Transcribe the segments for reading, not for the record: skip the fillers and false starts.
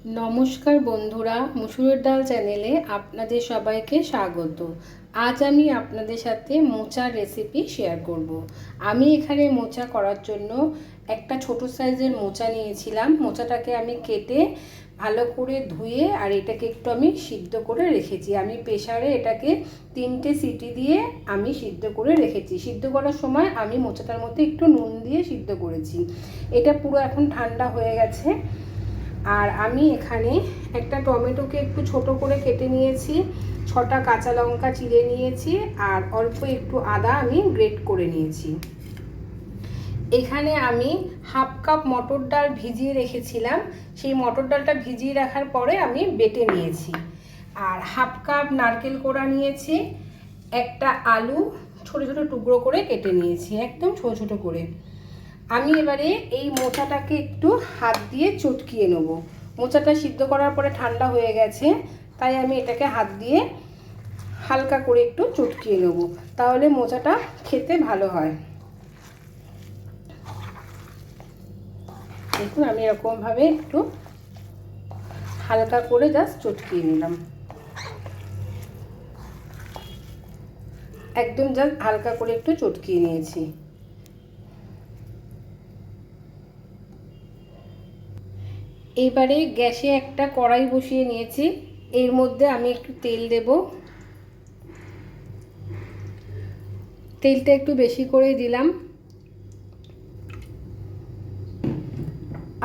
নমস্কার বন্ধুরা, মুসুরের ডাল চ্যানেলে আপনাদের সবাইকে স্বাগত। আজ আমি আপনাদের সাথে মোচার রেসিপি শেয়ার করব। আমি এখানে মোচা করার জন্য একটা ছোট সাইজের মোচা নিয়েছিলাম। মোচাটাকে আমি কেটে ভালো করে ধুয়ে আর এটাকে একটু আমি সিদ্ধ করে রেখেছি। আমি প্রেসারে এটাকে 3টে সিটি দিয়ে আমি সিদ্ধ করে রেখেছি। সিদ্ধ করার সময় আমি মোচাটার মধ্যে একটু নুন দিয়ে সিদ্ধ করেছি। এটা পুরো এখন ঠান্ডা হয়ে গেছে। আর আমি এখানে একটা টমেটোকে একটু ছোট করে কেটে নিয়েছি, 6টা কাঁচা লঙ্কা চিড়ে নিয়েছি আর অল্প একটু আদা আমি গ্রেট করে নিয়েছি। এখানে আমি হাফ কাপ মটর ডাল ভিজিয়ে রেখেছিলাম, সেই মটর ডালটা ভিজিয়ে রাখার পরে আমি বেটে নিয়েছি। আর হাফ কাপ নারকেল কোড়া নিয়েছি, একটা আলু ছোট ছোট টুকরো করে কেটে নিয়েছি, একদম ছোট ছোট করে। আমি এবারে এই মোচাটাকে একটু হাত দিয়ে চটকিয়ে নেব। মোচাটা সিদ্ধ করার পরে ঠান্ডা হয়ে গেছে, তাই আমি এটাকে হাত দিয়ে হালকা করে একটু চটকিয়ে নেব, তাহলে মোচাটা খেতে ভালো হয়। দেখুন, আমি এরকমভাবে একটু হালকা করে জাস্ট চটকিয়ে নিলাম, একদম জাস্ট হালকা করে একটু চটকিয়ে নিয়েছি। এবারে গ্যাসে একটা কড়াই বসিয়ে নিয়েছি, এর মধ্যে আমি একটু তেল দেব। তেলটা একটু বেশি করে দিলাম।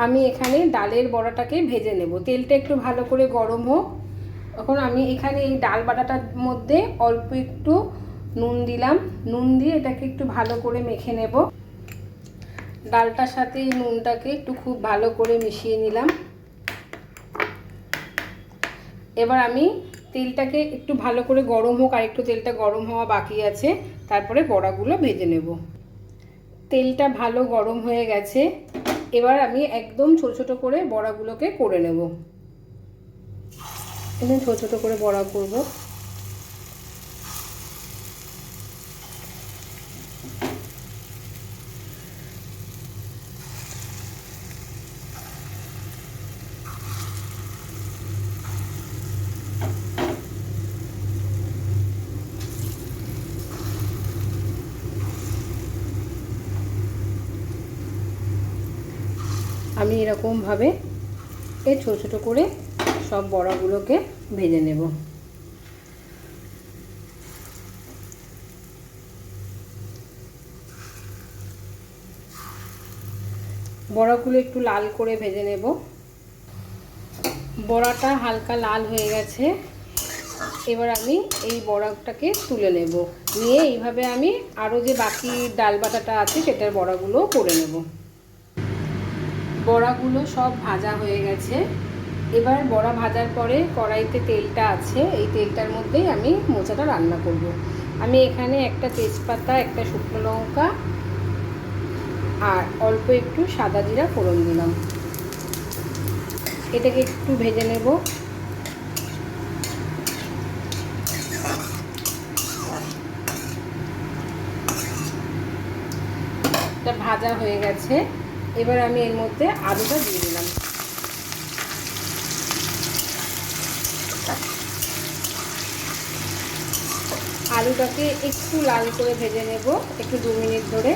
আমি এখানে ডালের বড়াটাকে ভেজে নেব। তেলটা একটু ভালো করে গরম হোক। এখন আমি এখানে এই ডাল বাটাটার মধ্যে অল্প একটু নুন দিলাম। নুন দিয়ে এটাকে একটু ভালো করে মেখে নেব। ডালটার সাথে এই নুনটাকে একটু খুব ভালো করে মিশিয়ে নিলাম। এবার আমি তেলটাকে একটু ভালো করে গরম হোক, আর একটু তেলটা গরম হওয়া বাকি আছে, তারপরে বড়াগুলো ভেজে নেব। তেলটা ভালো গরম হয়ে গেছে, এবার আমি একদম ছোট ছোট করে বড়াগুলোকে করে নেব। একদম ছোট ছোট করে বড়া করব। আমি এরকমভাবে এই ছোট ছোট করে সব বড়াগুলোকে ভেজে নেব। বড়াগুলো একটু লাল করে ভেজে নেব। বড়াটা হালকা লাল হয়ে গেছে, এবার আমি এই বড়াটাকে তুলে নেব। নিয়ে এইভাবে আমি আরও যে বাকি ডাল বাটাটা আছে সেটার বড়াগুলো করে নেব। বড়াগুলো সব ভাজা হয়ে গেছে। এবার বড়া ভাজার পরে কড়াইতে তেলটা আছে, এই তেলটার মধ্যেই আমি মোচাটা রান্না করব। আমি এখানে একটা তেজপাতা, একটা শুকনো লঙ্কা আর অল্প একটু সাদা জিরা ফোড়ন দিলাম। এটাকে একটু ভেজে নেব। এটা ভাজা হয়ে গেছে, এবার আমি এর মধ্যে আলুটা দিয়ে দিলাম। আলুটাকে একটু লাল করে ভেজে নেব, একটু 2 মিনিট ধরে।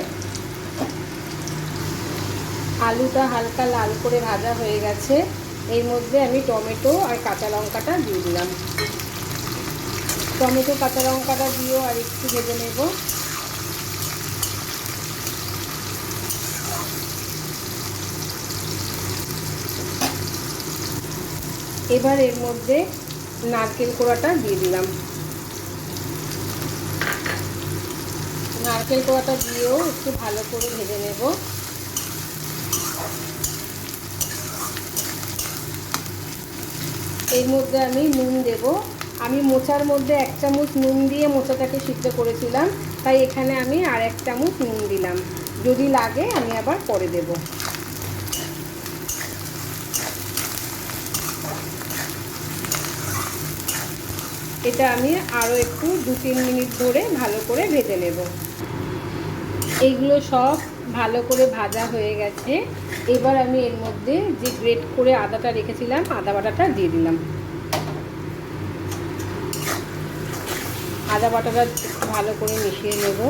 আলুটা হালকা লাল করে ভাজা হয়ে গেছে, এর মধ্যে আমি টমেটো আর কাঁচা লঙ্কাটা দিয়ে দিলাম। টমেটো কাঁচা লঙ্কাটা দিয়েও আর একটু ভেজে নেব। এবার এর মধ্যে নারকেল কোড়াটা দিয়ে দিলাম। নারকেল কোড়াটা দিয়েও একটু ভালো করে ভেজে নেব। এর মধ্যে আমি নুন দেব। আমি মোচার মধ্যে 1 চামচ নুন দিয়ে মোচাটাকে সিদ্ধ করেছিলাম, তাই এখানে আমি আর 1 চামচ নুন দিলাম। যদি লাগে আমি আবার পরে দেব। এটা আমি আরও একটু 2-3 মিনিট ধরে ভালো করে ভেজে নেব। এইগুলো সব ভালো করে ভাজা হয়ে গেছে, এবার আমি এর মধ্যে যে গ্রেট করে আদাটা রেখেছিলাম আদা বাটাটা দিয়ে দিলাম। আদা বাটাটা একটু ভালো করে মিশিয়ে নেব।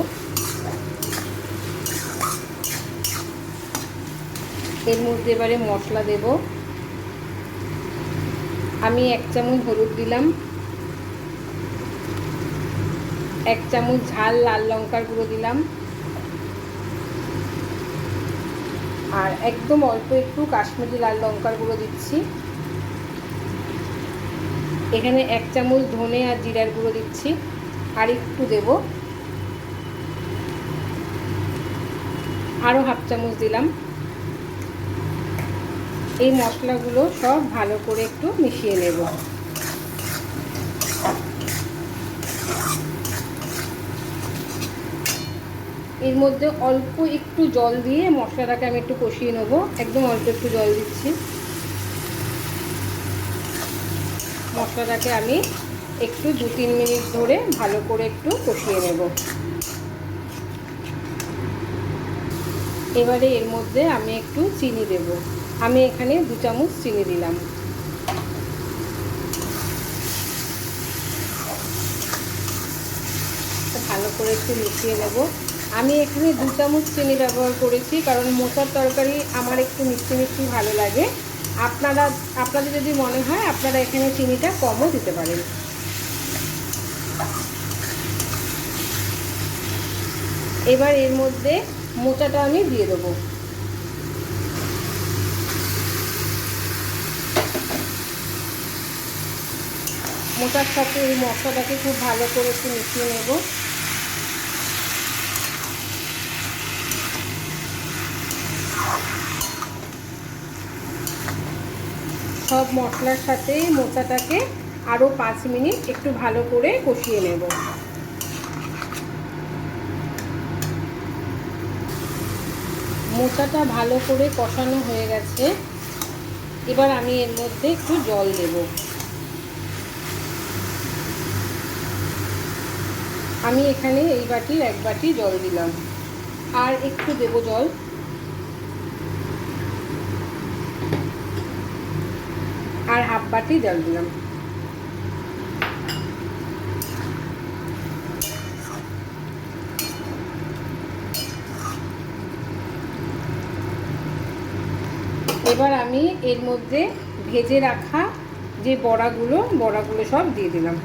এর মধ্যে এবারে মশলা দেব। আমি 1 চামচ হলুদ দিলাম, 1 চামচ ঝাল লাল লঙ্কার গুঁড়ো দিলাম, আর একদম অল্প একটু কাশ্মীরি লাল লঙ্কার গুঁড়ো দিচ্ছি। এখানে 1 চামচ ধনে আর জিরার গুঁড়ো দিচ্ছি, আর একটু দেব, আরও হাফ চামচ দিলাম। এই মশলাগুলো সব ভালো করে একটু মিশিয়ে নেব। এর মধ্যে অল্প একটু জল দিয়ে মশলাটাকে আমি একটু কষিয়ে নেব। একদম অল্প একটু জল দিচ্ছি। মশলাটাকে আমি একটু 2-3 মিনিট ধরে ভালো করে একটু কষিয়ে নেব। এবারে এর মধ্যে আমি একটু চিনি দেব। আমি এখানে 2 চামচ চিনি দিলাম। ভালো করে একটু মিশিয়ে নেব। আমি এখানে 2 চামচ চিনি ব্যবহার করেছি, কারণ মোচার তরকারি আমার একটু মিষ্টি মিষ্টি ভালো লাগে। আপনাদের যদি মনে হয় আপনারা এখানে চিনিটা কমও দিতে পারেন। এবার এর মধ্যে মোচাটা আমি দিয়ে দেবো। মোচার সাথে এই মশলাটাকে খুব ভালো করে একটু মিশিয়ে নেব। সব মশলার সাথে মোচাটাকে আরও 5 মিনিট একটু ভালো করে কষিয়ে নেব। মোচাটা ভালো করে কষানো হয়ে গেছে। এবার আমি এর মধ্যে একটু জল দেব। আমি এখানে এই বাটির 1 বাটি জল দিলাম, আর একটু দেব জল। আর হাফ বাটি জল দিলাম। এবার আমি এর মধ্যে ভেজে রাখা যে বড়াগুলো সব দিয়ে দিলাম।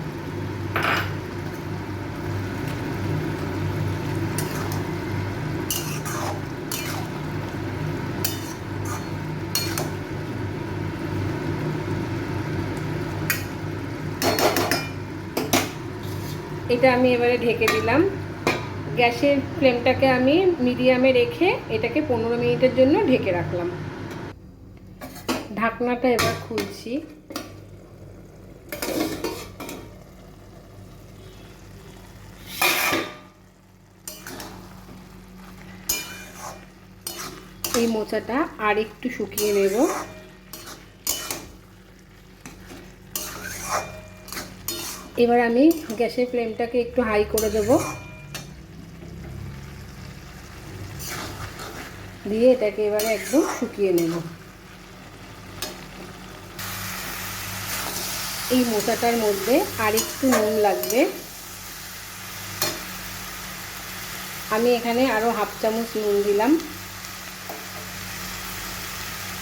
এটা আমি এবারে ঢেকে দিলাম। গ্যাসের ফ্লেমটাকে আমি মিডিয়ামে রেখে এটাকে 15 মিনিটের জন্য ঢেকে রাখলাম। ঢাকনাটা এবার খুলছি। এই মোচাটা আর একটু শুকিয়ে নেব। এবার আমি গ্যাসের ফ্লেমটাকে একটু হাই করে দেব, দিয়ে এটাকে এবারে একদম শুকিয়ে নেব। এই মোচাটার মধ্যে আর একটু নুন লাগবে। আমি এখানে আরও হাফ চামচ নুন দিলাম,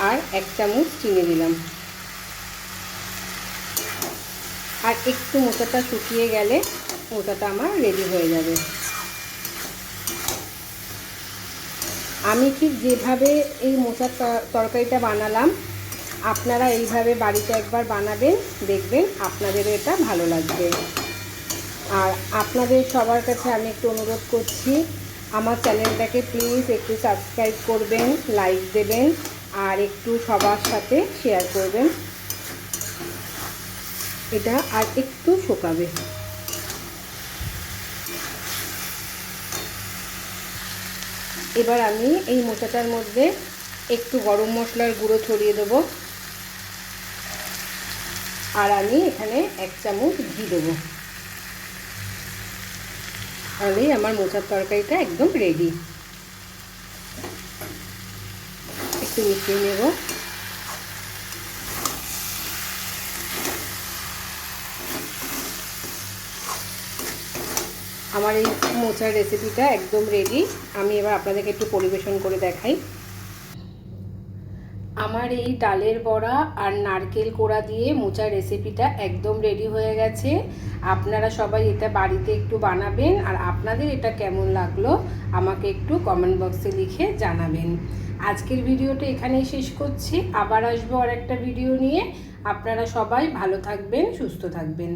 আর 1 চামচ চিনি দিলাম। আর একটু মোচাটা শুকিয়ে গেলে মোচাটা আমার রেডি হয়ে যাবে। আমি ঠিক যেভাবে এই মোচার তরকারিটা বানালাম, আপনারা এইভাবে বাড়িতে একবার বানাবেন, দেখবেন আপনাদেরও এটা ভালো লাগবে। আর আপনাদের সবার কাছে আমি একটু অনুরোধ করছি, আমার চ্যানেলটাকে প্লিজ একটু সাবস্ক্রাইব করবেন, লাইক দেবেন, আর একটু সবার সাথে শেয়ার করবেন। এটা আর একটু শুকাবে। এবার আমি এই মোচাটার মধ্যে একটু গরম মশলার গুঁড়ো ছড়িয়ে দেব, আর আমি এখানে 1 চামচ ঘি দেবো। তাহলেই আমার মোচার তরকারিটা একদম রেডি। একটু মিশিয়ে নেব। আমার এই মোচার রেসিপিটা একদম রেডি। আমি এবার আপনাদেরকে একটু পরিবেশন করে দেখাই। আমার এই ডালের বড়া আর নারকেল কোড়া দিয়ে মোচার রেসিপিটা একদম রেডি হয়ে গেছে। আপনারা সবাই এটা বাড়িতে একটু বানাবেন, আর আপনাদের এটা কেমন লাগলো আমাকে একটু কমেন্ট বক্সে লিখে জানাবেন। আজকের ভিডিওটা এখানেই শেষ করছি, আবার আসবো আর একটা ভিডিও নিয়ে। আপনারা সবাই ভালো থাকবেন, সুস্থ থাকবেন।